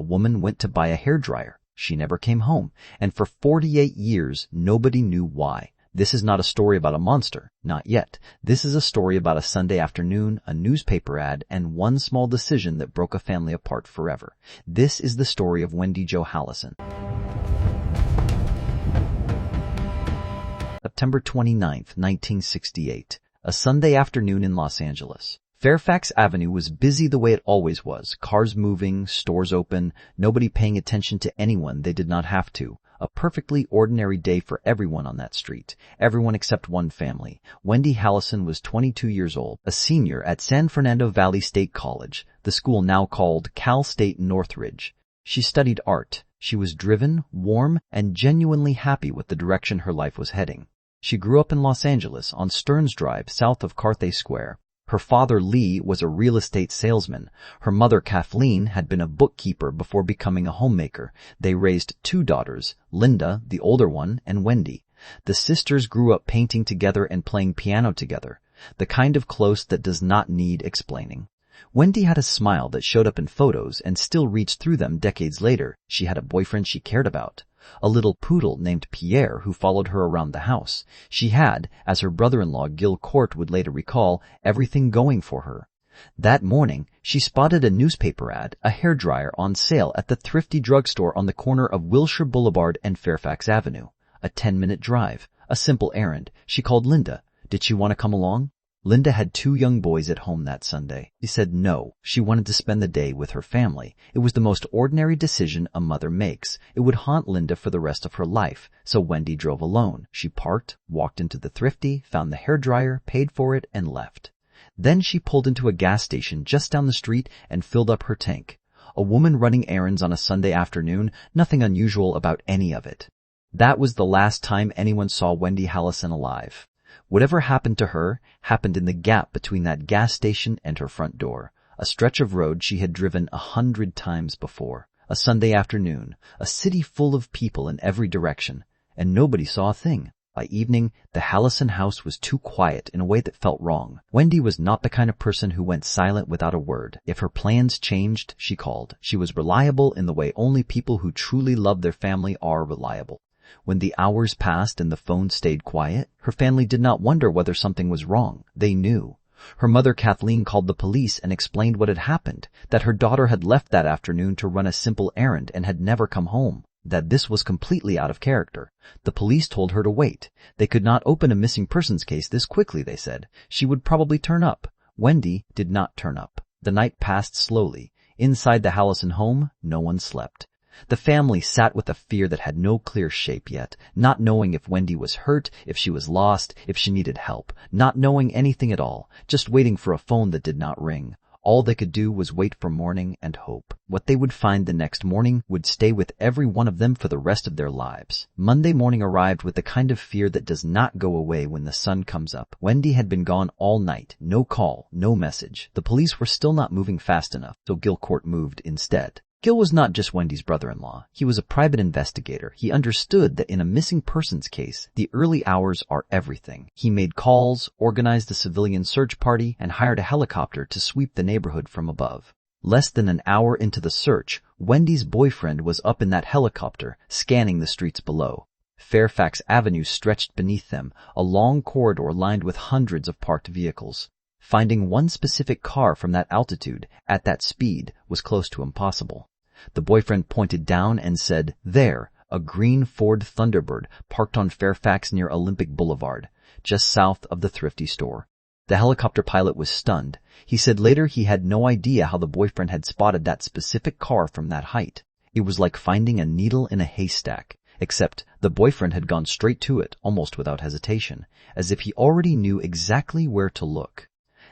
woman went to buy a hairdryer. She never came home, and for 48 years, nobody knew why. This is not a story about a monster, not yet. This is a story about a Sunday afternoon, a newspaper ad, and one small decision that broke a family apart forever. This is the story of Wendy Jo Hallison. September 29, 1968, a Sunday afternoon in Los Angeles. Fairfax Avenue was busy the way it always was, cars moving, stores open, nobody paying attention to anyone they did not have to. A perfectly ordinary day for everyone on that street, everyone except one family. Wendy Hallison was 22 years old, a senior at San Fernando Valley State College, the school now called Cal State Northridge. She studied art. She was driven, warm, and genuinely happy with the direction her life was heading. She grew up in Los Angeles on Stearns Drive, south of Carthay Square. Her father, Lee, was a real estate salesman. Her mother, Kathleen, had been a bookkeeper before becoming a homemaker. They raised two daughters, Linda, the older one, and Wendy. The sisters grew up painting together and playing piano together, the kind of close that does not need explaining. Wendy had a smile that showed up in photos and still reached through them decades later. She had a boyfriend she cared about, a little poodle named Pierre who followed her around the house. She had, as her brother-in-law Gil Court would later recall, everything going for her. That morning, she spotted a newspaper ad, a hairdryer on sale at the thrifty drugstore on the corner of Wilshire Boulevard and Fairfax Avenue. A 10-minute drive, a simple errand. She called Linda. Did she want to come along? Linda had two young boys at home that Sunday. She said no. She wanted to spend the day with her family. It was the most ordinary decision a mother makes. It would haunt Linda for the rest of her life. So Wendy drove alone. She parked, walked into the thrifty, found the hairdryer, paid for it, and left. Then she pulled into a gas station just down the street and filled up her tank. A woman running errands on a Sunday afternoon, nothing unusual about any of it. That was the last time anyone saw Wendy Hallison alive. Whatever happened to her happened in the gap between that gas station and her front door, a stretch of road she had driven 100 times before. A Sunday afternoon, a city full of people in every direction, and nobody saw a thing. By evening, the Hallison house was too quiet in a way that felt wrong. Wendy was not the kind of person who went silent without a word. If her plans changed, she called. She was reliable in the way only people who truly love their family are reliable. When the hours passed and the phone stayed quiet, her family did not wonder whether something was wrong. They knew. Her mother, Kathleen, called the police and explained what had happened, that her daughter had left that afternoon to run a simple errand and had never come home, that this was completely out of character. The police told her to wait. They could not open a missing persons case this quickly, they said. She would probably turn up. Wendy did not turn up. The night passed slowly. Inside the Hallison home, no one slept. The family sat with a fear that had no clear shape yet, not knowing if Wendy was hurt, if she was lost, if she needed help, not knowing anything at all, just waiting for a phone that did not ring. All they could do was wait for morning and hope. What they would find the next morning would stay with every one of them for the rest of their lives. Monday morning arrived with the kind of fear that does not go away when the sun comes up. Wendy had been gone all night. No call, no message. The police were still not moving fast enough, so Gil Court moved instead. Gil was not just Wendy's brother-in-law. He was a private investigator. He understood that in a missing persons case, the early hours are everything. He made calls, organized a civilian search party, and hired a helicopter to sweep the neighborhood from above. Less than an hour into the search, Wendy's boyfriend was up in that helicopter, scanning the streets below. Fairfax Avenue stretched beneath them, a long corridor lined with hundreds of parked vehicles. Finding one specific car from that altitude, at that speed, was close to impossible. The boyfriend pointed down and said, "There, a green Ford Thunderbird parked on Fairfax near Olympic Boulevard, just south of the thrifty store." The helicopter pilot was stunned. He said later he had no idea how the boyfriend had spotted that specific car from that height. It was like finding a needle in a haystack, except the boyfriend had gone straight to it, almost without hesitation, as if he already knew exactly where to look.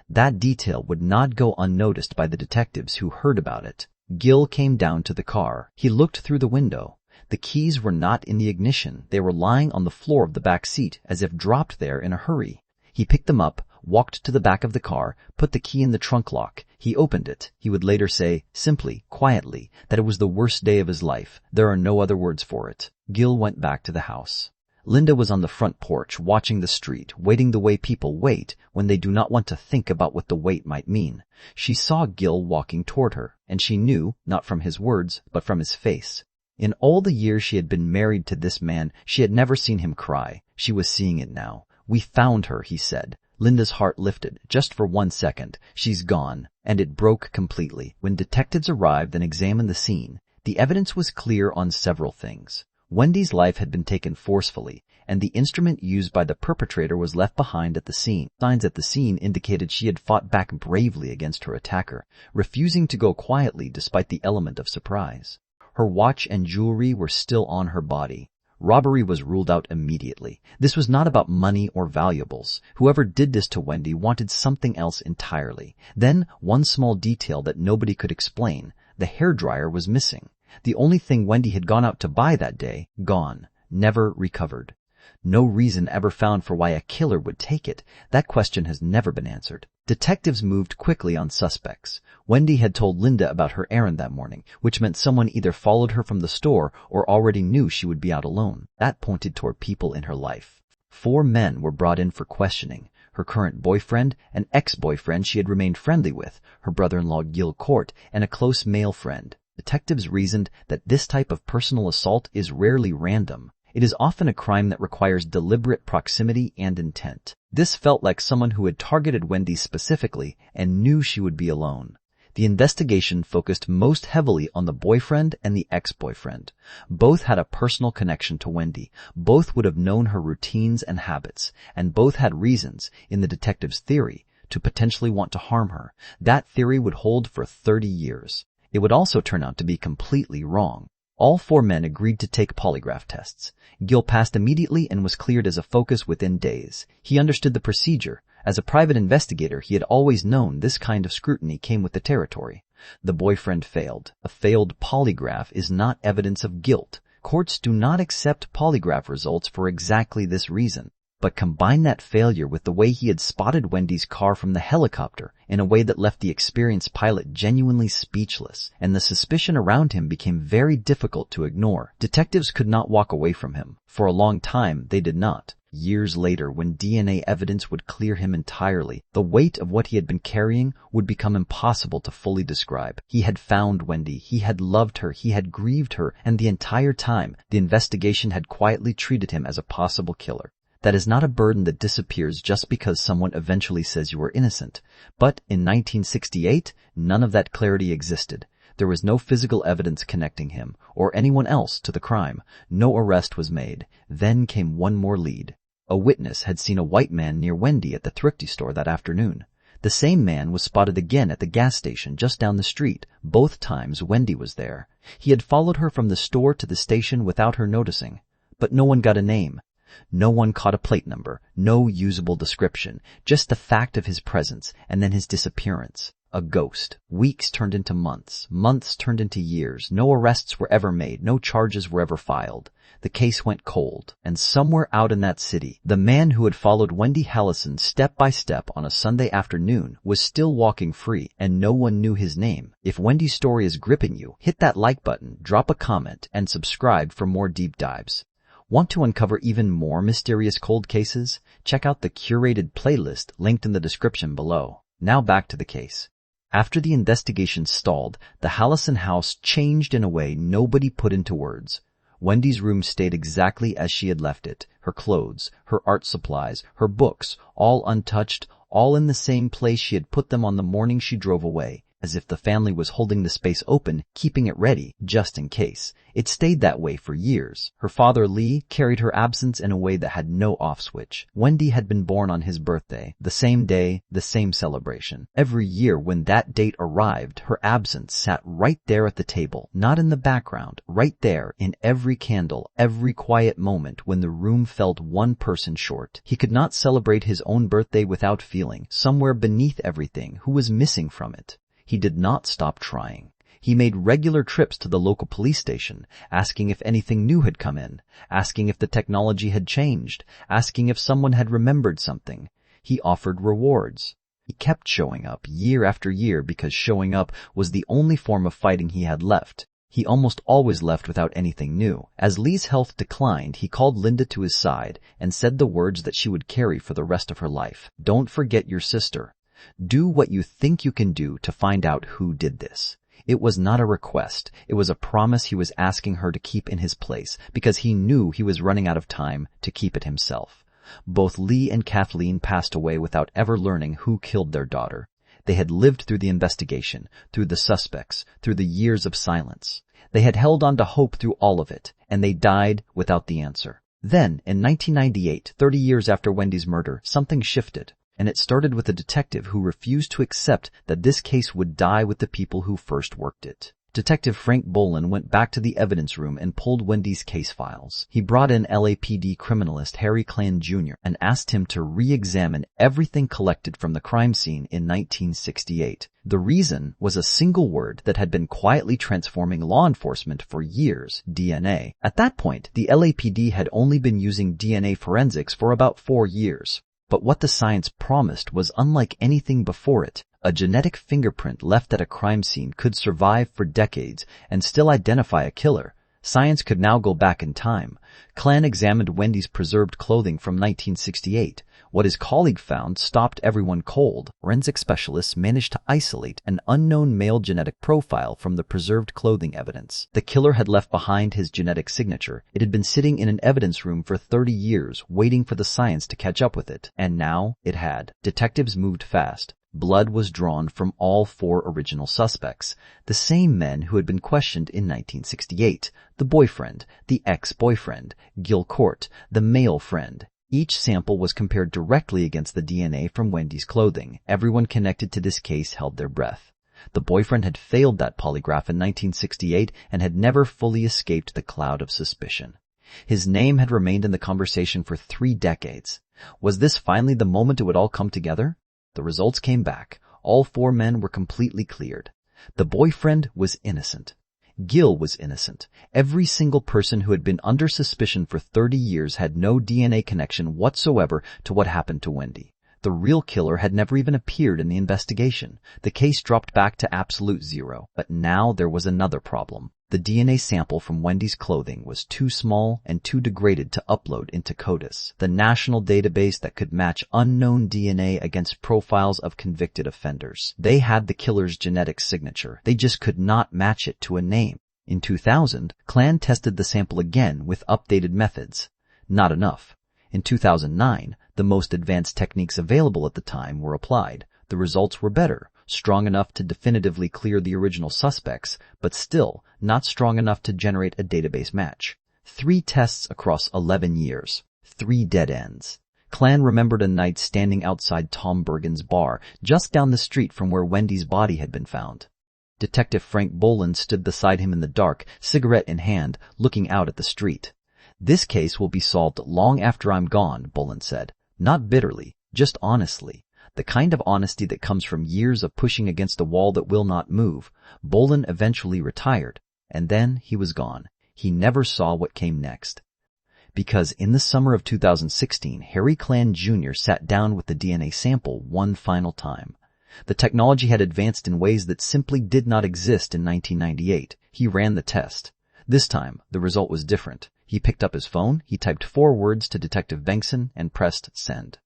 That detail would not go unnoticed by the detectives who heard about it. Gil came down to the car. He looked through the window. The keys were not in the ignition. They were lying on the floor of the back seat, as if dropped there in a hurry. He picked them up, walked to the back of the car, put the key in the trunk lock. He opened it. He would later say, simply, quietly, that it was the worst day of his life. There are no other words for it. Gil went back to the house. Linda was on the front porch, watching the street, waiting the way people wait when they do not want to think about what the wait might mean. She saw Gil walking toward her, and she knew, not from his words, but from his face. In all the years she had been married to this man, she had never seen him cry. She was seeing it now. "We found her," he said. Linda's heart lifted, just for 1 second. "She's gone." And it broke completely. When detectives arrived and examined the scene, the evidence was clear on several things. Wendy's life had been taken forcefully, and the instrument used by the perpetrator was left behind at the scene. Signs at the scene indicated she had fought back bravely against her attacker, refusing to go quietly despite the element of surprise. Her watch and jewelry were still on her body. Robbery was ruled out immediately. This was not about money or valuables. Whoever did this to Wendy wanted something else entirely. Then, one small detail that nobody could explain: the hairdryer was missing. The only thing Wendy had gone out to buy that day, gone, never recovered. No reason ever found for why a killer would take it. That question has never been answered. Detectives moved quickly on suspects. Wendy had told Linda about her errand that morning, which meant someone either followed her from the store or already knew she would be out alone. That pointed toward people in her life. 4 men were brought in for questioning: her current boyfriend, an ex-boyfriend she had remained friendly with, her brother-in-law Gil Court, and a close male friend. Detectives reasoned that this type of personal assault is rarely random. It is often a crime that requires deliberate proximity and intent. This felt like someone who had targeted Wendy specifically and knew she would be alone. The investigation focused most heavily on the boyfriend and the ex-boyfriend. Both had a personal connection to Wendy. Both would have known her routines and habits, and both had reasons, in the detective's theory, to potentially want to harm her. That theory would hold for 30 years. It would also turn out to be completely wrong. All 4 men agreed to take polygraph tests. Gil passed immediately and was cleared as a focus within days. He understood the procedure. As a private investigator, he had always known this kind of scrutiny came with the territory. The boyfriend failed. A failed polygraph is not evidence of guilt. Courts do not accept polygraph results for exactly this reason. But combine that failure with the way he had spotted Wendy's car from the helicopter in a way that left the experienced pilot genuinely speechless, and the suspicion around him became very difficult to ignore. Detectives could not walk away from him. For a long time, they did not. Years later, when DNA evidence would clear him entirely, the weight of what he had been carrying would become impossible to fully describe. He had found Wendy, he had loved her, he had grieved her, and the entire time, the investigation had quietly treated him as a possible killer. That is not a burden that disappears just because someone eventually says you are innocent. But in 1968, none of that clarity existed. There was no physical evidence connecting him, or anyone else, to the crime. No arrest was made. Then came one more lead. A witness had seen a white man near Wendy at the thrifty store that afternoon. The same man was spotted again at the gas station just down the street. Both times Wendy was there. He had followed her from the store to the station without her noticing. But no one got a name. No one caught a plate number, no usable description, just the fact of his presence, and then his disappearance. A ghost. Weeks turned into months. Months turned into years. No arrests were ever made. No charges were ever filed. The case went cold. And somewhere out in that city, the man who had followed Wendy Hallison step by step on a Sunday afternoon was still walking free, and no one knew his name. If Wendy's story is gripping you, hit that like button, drop a comment, and subscribe for more deep dives. Want to uncover even more mysterious cold cases? Check out the curated playlist linked in the description below. Now back to the case. After the investigation stalled, the Hallison house changed in a way nobody put into words. Wendy's room stayed exactly as she had left it. Her clothes, her art supplies, her books, all untouched, all in the same place she had put them on the morning she drove away. As if the family was holding the space open, keeping it ready, just in case. It stayed that way for years. Her father, Lee, carried her absence in a way that had no off switch. Wendy had been born on his birthday, the same day, the same celebration. Every year when that date arrived, her absence sat right there at the table, not in the background, right there, in every candle, every quiet moment when the room felt one person short. He could not celebrate his own birthday without feeling, somewhere beneath everything, who was missing from it. He did not stop trying. He made regular trips to the local police station, asking if anything new had come in, asking if the technology had changed, asking if someone had remembered something. He offered rewards. He kept showing up year after year because showing up was the only form of fighting he had left. He almost always left without anything new. As Lee's health declined, he called Linda to his side and said the words that she would carry for the rest of her life. Don't forget your sister. Do what you think you can do to find out who did this. It was not a request. It was a promise he was asking her to keep in his place because he knew he was running out of time to keep it himself. Both Lee and Kathleen passed away without ever learning who killed their daughter. They had lived through the investigation, through the suspects, through the years of silence. They had held on to hope through all of it, and they died without the answer. Then, in 1998, 30 years after Wendy's murder, something shifted, and it started with a detective who refused to accept that this case would die with the people who first worked it. Detective Frank Bolin went back to the evidence room and pulled Wendy's case files. He brought in LAPD criminalist Harry Clan Jr. and asked him to re-examine everything collected from the crime scene in 1968. The reason was a single word that had been quietly transforming law enforcement for years: DNA. At that point, the LAPD had only been using DNA forensics for about 4 years. But what the science promised was unlike anything before it. A genetic fingerprint left at a crime scene could survive for decades and still identify a killer. Science could now go back in time. Clan examined Wendy's preserved clothing from 1968. What his colleague found stopped everyone cold. Forensic specialists managed to isolate an unknown male genetic profile from the preserved clothing evidence. The killer had left behind his genetic signature. It had been sitting in an evidence room for 30 years, waiting for the science to catch up with it. And now it had. Detectives moved fast. Blood was drawn from all 4 original suspects, the same men who had been questioned in 1968, the boyfriend, the ex-boyfriend, Gil Court, the male friend. Each sample was compared directly against the DNA from Wendy's clothing. Everyone connected to this case held their breath. The boyfriend had failed that polygraph in 1968 and had never fully escaped the cloud of suspicion. His name had remained in the conversation for 3 decades. Was this finally the moment it would all come together? The results came back. All 4 men were completely cleared. The boyfriend was innocent. Gil was innocent. Every single person who had been under suspicion for 30 years had no DNA connection whatsoever to what happened to Wendy. The real killer had never even appeared in the investigation. The case dropped back to absolute zero. But now there was another problem. The DNA sample from Wendy's clothing was too small and too degraded to upload into CODIS, the national database that could match unknown DNA against profiles of convicted offenders. They had the killer's genetic signature. They just could not match it to a name. In 2000, Clan tested the sample again with updated methods. Not enough. In 2009, the most advanced techniques available at the time were applied. The results were better, strong enough to definitively clear the original suspects, but still not strong enough to generate a database match. 3 tests across 11 years. 3 dead ends. Clan remembered a night standing outside Tom Bergen's bar, just down the street from where Wendy's body had been found. Detective Frank Bolin stood beside him in the dark, cigarette in hand, looking out at the street. "This case will be solved long after I'm gone," Bolin said. Not bitterly, just honestly. The kind of honesty that comes from years of pushing against a wall that will not move. Bolin eventually retired, and then he was gone. He never saw what came next. Because in the summer of 2016, Harry Clan Jr. sat down with the DNA sample one final time. The technology had advanced in ways that simply did not exist in 1998. He ran the test. This time, the result was different. He picked up his phone, he typed 4 words to Detective Bengtson, and pressed send.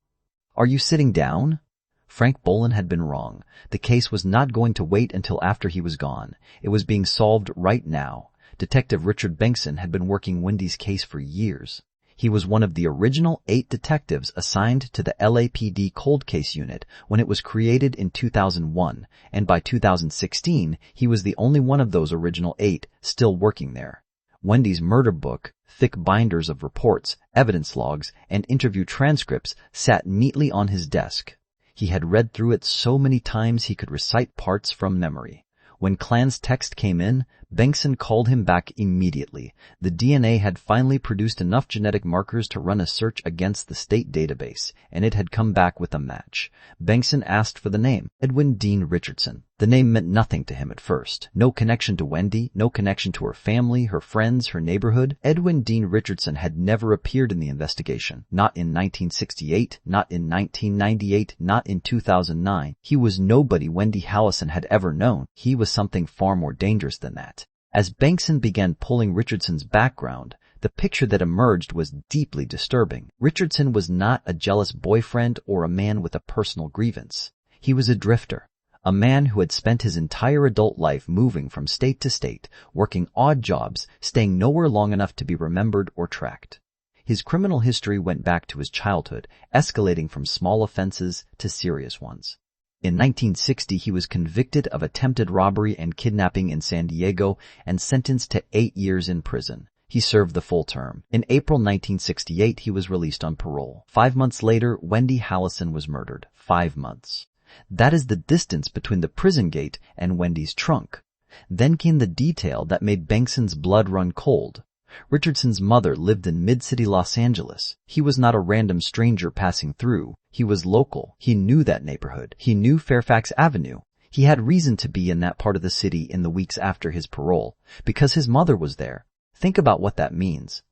"Are you sitting down?" Frank Bolin had been wrong. The case was not going to wait until after he was gone. It was being solved right now. Detective Richard Bengtson had been working Wendy's case for years. He was one of the original 8 detectives assigned to the LAPD cold case unit when it was created in 2001, and by 2016, he was the only one of those original 8 still working there. Wendy's murder book, thick binders of reports, evidence logs, and interview transcripts sat neatly on his desk. He had read through it so many times he could recite parts from memory. When Clan's text came in, Bengtson called him back immediately. The DNA had finally produced enough genetic markers to run a search against the state database, and it had come back with a match. Bengtson asked for the name, Edwin Dean Richardson. The name meant nothing to him at first. No connection to Wendy, no connection to her family, her friends, her neighborhood. Edwin Dean Richardson had never appeared in the investigation. Not in 1968, not in 1998, not in 2009. He was nobody Wendy Howison had ever known. He was something far more dangerous than that. As Bengtson began pulling Richardson's background, the picture that emerged was deeply disturbing. Richardson was not a jealous boyfriend or a man with a personal grievance. He was a drifter, a man who had spent his entire adult life moving from state to state, working odd jobs, staying nowhere long enough to be remembered or tracked. His criminal history went back to his childhood, escalating from small offenses to serious ones. In 1960, he was convicted of attempted robbery and kidnapping in San Diego and sentenced to 8 years in prison. He served the full term. In April 1968, he was released on parole. 5 months later, Wendy Hallison was murdered. 5 months. That is the distance between the prison gate and Wendy's trunk. Then came the detail that made Bengtson's blood run cold. Richardson's mother lived in mid-city Los Angeles. He was not a random stranger passing through. He was local. He knew that neighborhood. He knew Fairfax Avenue. He had reason to be in that part of the city in the weeks after his parole, because his mother was there. Think about what that means.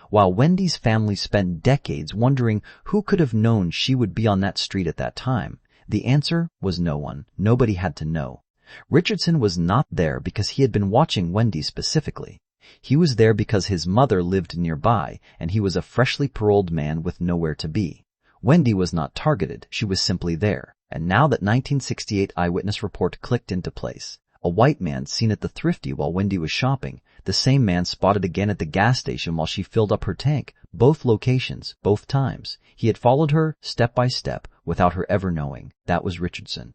While Wendy's family spent decades wondering who could have known she would be on that street at that time, the answer was no one. Nobody had to know. Richardson was not there because he had been watching Wendy specifically. He was there because his mother lived nearby, and he was a freshly paroled man with nowhere to be. Wendy was not targeted. She was simply there. And now that 1968 eyewitness report clicked into place. A white man seen at the Thrifty while Wendy was shopping. The same man spotted again at the gas station while she filled up her tank. Both locations, both times. He had followed her step by step without her ever knowing. That was Richardson.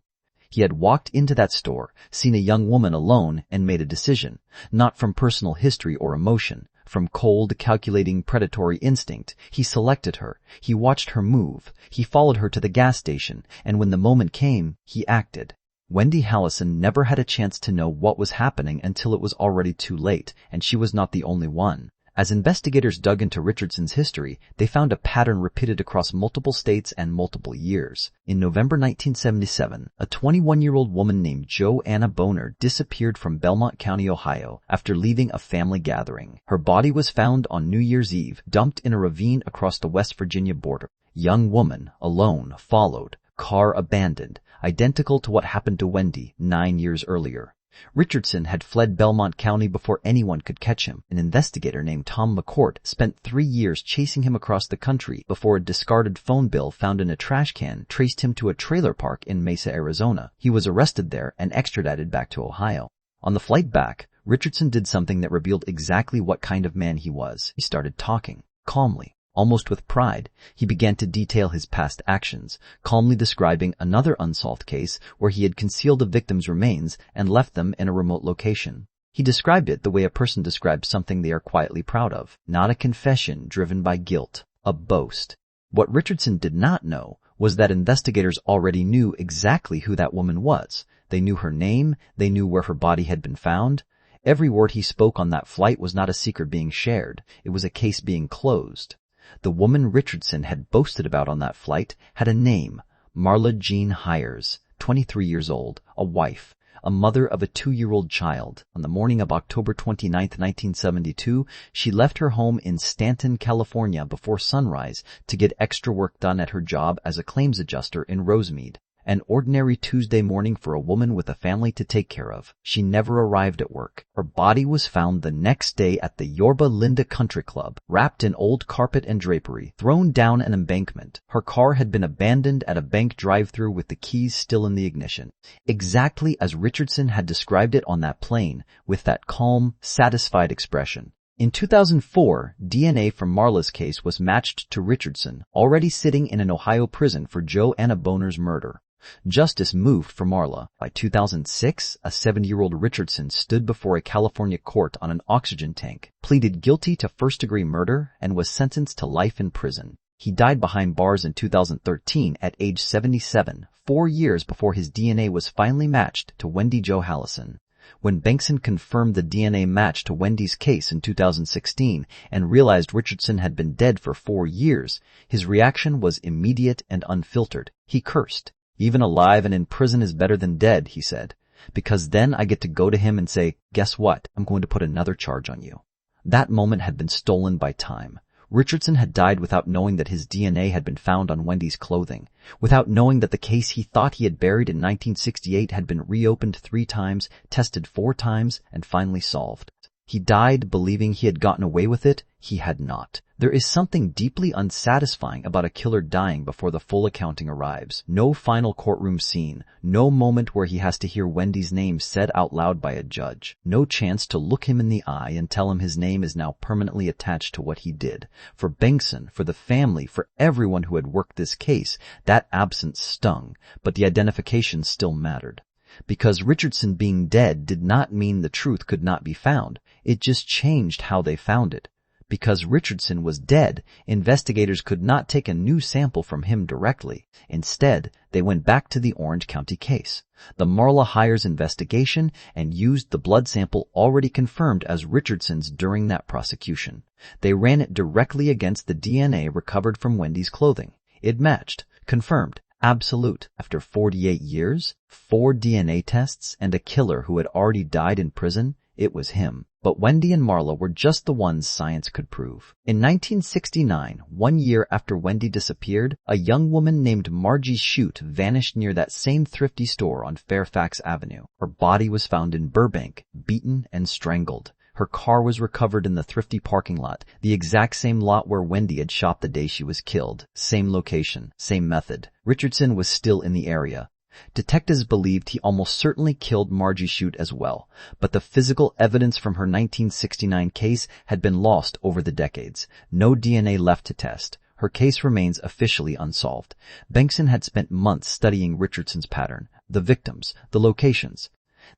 He had walked into that store, seen a young woman alone, and made a decision, not from personal history or emotion, from cold, calculating, predatory instinct. He selected her. He watched her move. He followed her to the gas station, and when the moment came, he acted. Wendy Hallison never had a chance to know what was happening until it was already too late, and she was not the only one. As investigators dug into Richardson's history, they found a pattern repeated across multiple states and multiple years. In November 1977, a 21-year-old woman named Joanna Boner disappeared from Belmont County, Ohio, after leaving a family gathering. Her body was found on New Year's Eve, dumped in a ravine across the West Virginia border. Young woman, alone, followed. Car abandoned, identical to what happened to Wendy 9 years earlier. Richardson had fled Belmont County before anyone could catch him. An investigator named Tom McCourt spent 3 years chasing him across the country before a discarded phone bill found in a trash can traced him to a trailer park in Mesa, Arizona. He was arrested there and extradited back to Ohio. On the flight back, Richardson did something that revealed exactly what kind of man he was. He started talking, calmly. Almost with pride, he began to detail his past actions, calmly describing another unsolved case where he had concealed the victim's remains and left them in a remote location. He described it the way a person describes something they are quietly proud of, not a confession driven by guilt, a boast. What Richardson did not know was that investigators already knew exactly who that woman was. They knew her name, they knew where her body had been found. Every word he spoke on that flight was not a secret being shared, it was a case being closed. The woman Richardson had boasted about on that flight had a name, Marla Jean Hires, 23 years old, a wife, a mother of a 2-year-old child. On the morning of October 29, 1972, she left her home in Stanton, California before sunrise to get extra work done at her job as a claims adjuster in Rosemead. An ordinary Tuesday morning for a woman with a family to take care of. She never arrived at work. Her body was found the next day at the Yorba Linda Country Club, wrapped in old carpet and drapery, thrown down an embankment. Her car had been abandoned at a bank drive-thru with the keys still in the ignition. Exactly as Richardson had described it on that plane, with that calm, satisfied expression. In 2004, DNA from Marla's case was matched to Richardson, already sitting in an Ohio prison for Joanna Boner's murder. Justice moved for Marla. By 2006, a 70-year-old Richardson stood before a California court on an oxygen tank, pleaded guilty to first-degree murder, and was sentenced to life in prison. He died behind bars in 2013 at age 77, 4 years before his DNA was finally matched to Wendy Jo Hallison. When Bengtson confirmed the DNA match to Wendy's case in 2016 and realized Richardson had been dead for 4 years, his reaction was immediate and unfiltered. He cursed. "Even alive and in prison is better than dead," he said, "because then I get to go to him and say, guess what? I'm going to put another charge on you." That moment had been stolen by time. Richardson had died without knowing that his DNA had been found on Wendy's clothing, without knowing that the case he thought he had buried in 1968 had been reopened 3 times, tested 4 times, and finally solved. He died believing he had gotten away with it. He had not. There is something deeply unsatisfying about a killer dying before the full accounting arrives. No final courtroom scene. No moment where he has to hear Wendy's name said out loud by a judge. No chance to look him in the eye and tell him his name is now permanently attached to what he did. For Bengtson, for the family, for everyone who had worked this case, that absence stung, but the identification still mattered. Because Richardson being dead did not mean the truth could not be found. It just changed how they found it. Because Richardson was dead, investigators could not take a new sample from him directly. Instead, they went back to the Orange County case, the Marla Hires investigation, and used the blood sample already confirmed as Richardson's during that prosecution. They ran it directly against the DNA recovered from Wendy's clothing. It matched. Confirmed. Absolute. After 48 years, 4 DNA tests, and a killer who had already died in prison, it was him. But Wendy and Marla were just the ones science could prove. In 1969, 1 year after Wendy disappeared, a young woman named Margie Shute vanished near that same thrifty store on Fairfax Avenue. Her body was found in Burbank, beaten and strangled. Her car was recovered in the thrifty parking lot, the exact same lot where Wendy had shopped the day she was killed. Same location, same method. Richardson was still in the area. Detectives believed he almost certainly killed Margie Shute as well, but the physical evidence from her 1969 case had been lost over the decades. No DNA left to test. Her case remains officially unsolved. Bengtson had spent months studying Richardson's pattern, the victims, the locations,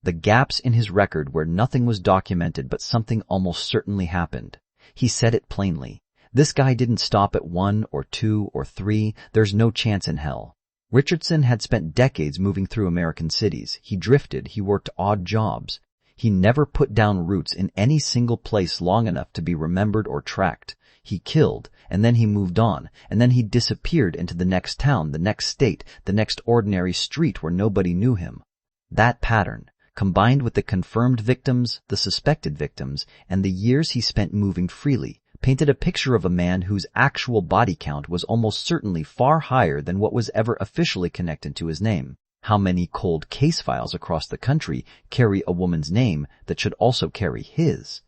the gaps in his record where nothing was documented but something almost certainly happened. He said it plainly. This guy didn't stop at 1 or 2 or 3. There's no chance in hell. Richardson had spent decades moving through American cities. He drifted. He worked odd jobs. He never put down roots in any single place long enough to be remembered or tracked. He killed, and then he moved on, and then he disappeared into the next town, the next state, the next ordinary street where nobody knew him. That pattern, combined with the confirmed victims, the suspected victims, and the years he spent moving freely, painted a picture of a man whose actual body count was almost certainly far higher than what was ever officially connected to his name. How many cold case files across the country carry a woman's name that should also carry his?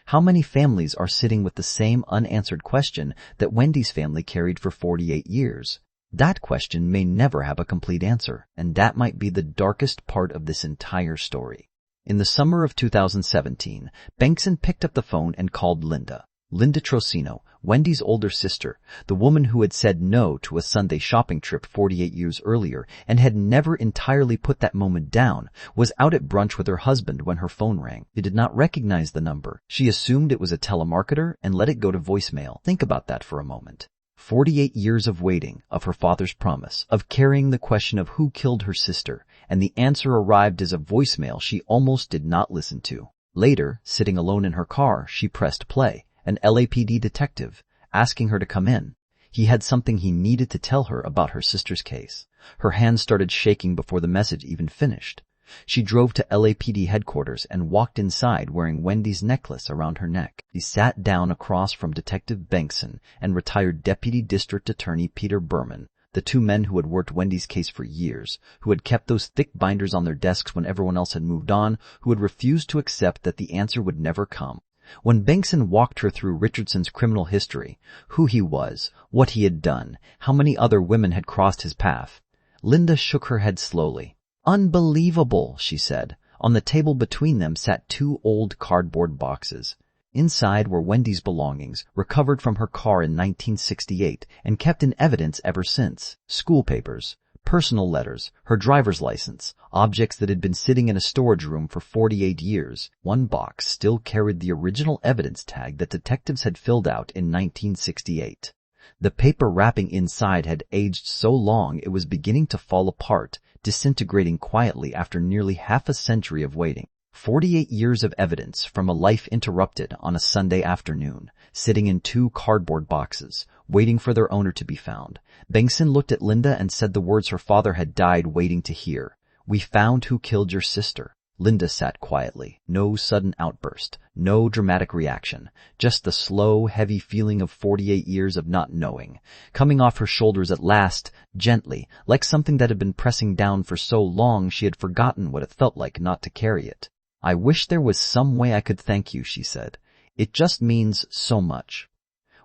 How many families are sitting with the same unanswered question that Wendy's family carried for 48 years? That question may never have a complete answer, and that might be the darkest part of this entire story. In the summer of 2017, Bengtson picked up the phone and called Linda. Linda Trocino, Wendy's older sister, the woman who had said no to a Sunday shopping trip 48 years earlier and had never entirely put that moment down, was out at brunch with her husband when her phone rang. She did not recognize the number. She assumed it was a telemarketer and let it go to voicemail. Think about that for a moment. 48 years of waiting, of her father's promise, of carrying the question of who killed her sister, and the answer arrived as a voicemail she almost did not listen to. Later, sitting alone in her car, she pressed play. An LAPD detective, asking her to come in. He had something he needed to tell her about her sister's case. Her hands started shaking before the message even finished. She drove to LAPD headquarters and walked inside wearing Wendy's necklace around her neck. She sat down across from Detective Bengtson and retired Deputy District Attorney Peter Berman, the two men who had worked Wendy's case for years, who had kept those thick binders on their desks when everyone else had moved on, who had refused to accept that the answer would never come. When Bengtson walked her through Richardson's criminal history, who he was, what he had done, how many other women had crossed his path, Linda shook her head slowly. "Unbelievable," she said. On the table between them sat 2 old cardboard boxes. Inside were Wendy's belongings, recovered from her car in 1968 and kept in evidence ever since. School papers, personal letters, her driver's license, objects that had been sitting in a storage room for 48 years. One box still carried the original evidence tag that detectives had filled out in 1968. The paper wrapping inside had aged so long it was beginning to fall apart, disintegrating quietly after nearly half a century of waiting. 48 years of evidence from a life interrupted on a Sunday afternoon, sitting in 2 cardboard boxes, waiting for their owner to be found. Bengtson looked at Linda and said the words her father had died waiting to hear. "We found who killed your sister." Linda sat quietly. No sudden outburst, no dramatic reaction, just the slow, heavy feeling of 48 years of not knowing, coming off her shoulders at last, gently, like something that had been pressing down for so long she had forgotten what it felt like not to carry it. "I wish there was some way I could thank you," she said. "It just means so much."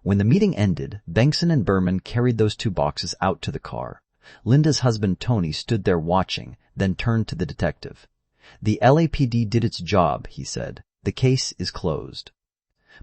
When the meeting ended, Bengtson and Berman carried those 2 boxes out to the car. Linda's husband Tony stood there watching, then turned to the detective. "The LAPD did its job," he said. "The case is closed."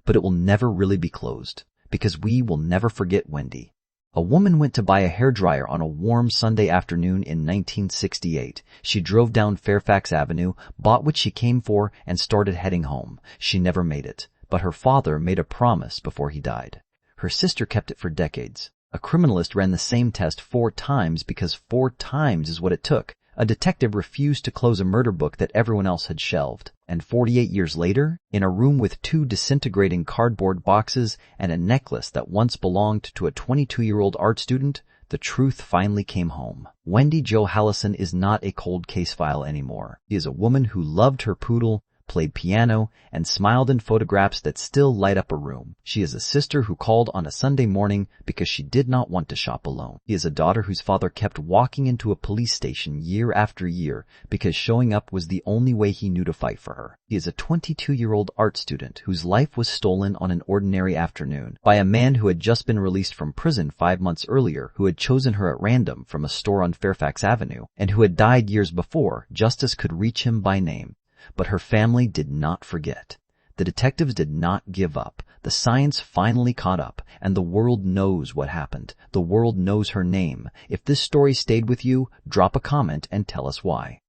But it will never really be closed, because we will never forget Wendy. A woman went to buy a hairdryer on a warm Sunday afternoon in 1968. She drove down Fairfax Avenue, bought what she came for, and started heading home. She never made it, but her father made a promise before he died. Her sister kept it for decades. A criminalist ran the same test 4 times because 4 times is what it took. A detective refused to close a murder book that everyone else had shelved. And 48 years later, in a room with 2 disintegrating cardboard boxes and a necklace that once belonged to a 22-year-old art student, the truth finally came home. Wendy Jo Hallison is not a cold case file anymore. She is a woman who loved her poodle, played piano, and smiled in photographs that still light up a room. She is a sister who called on a Sunday morning because she did not want to shop alone. She is a daughter whose father kept walking into a police station year after year because showing up was the only way he knew to fight for her. She is a 22-year-old art student whose life was stolen on an ordinary afternoon by a man who had just been released from prison 5 months earlier, who had chosen her at random from a store on Fairfax Avenue, and who had died years before. Justice could reach him by name. But her family did not forget. The detectives did not give up. The science finally caught up, and the world knows what happened. The world knows her name. If this story stayed with you, drop a comment and tell us why.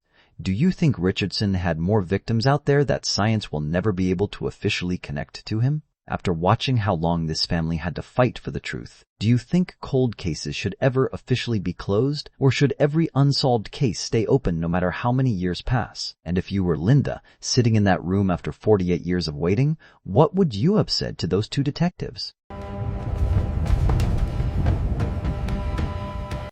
Do you think Richardson had more victims out there that science will never be able to officially connect to him? After watching how long this family had to fight for the truth, do you think cold cases should ever officially be closed, or should every unsolved case stay open no matter how many years pass? And if you were Linda, sitting in that room after 48 years of waiting, what would you have said to those 2 detectives?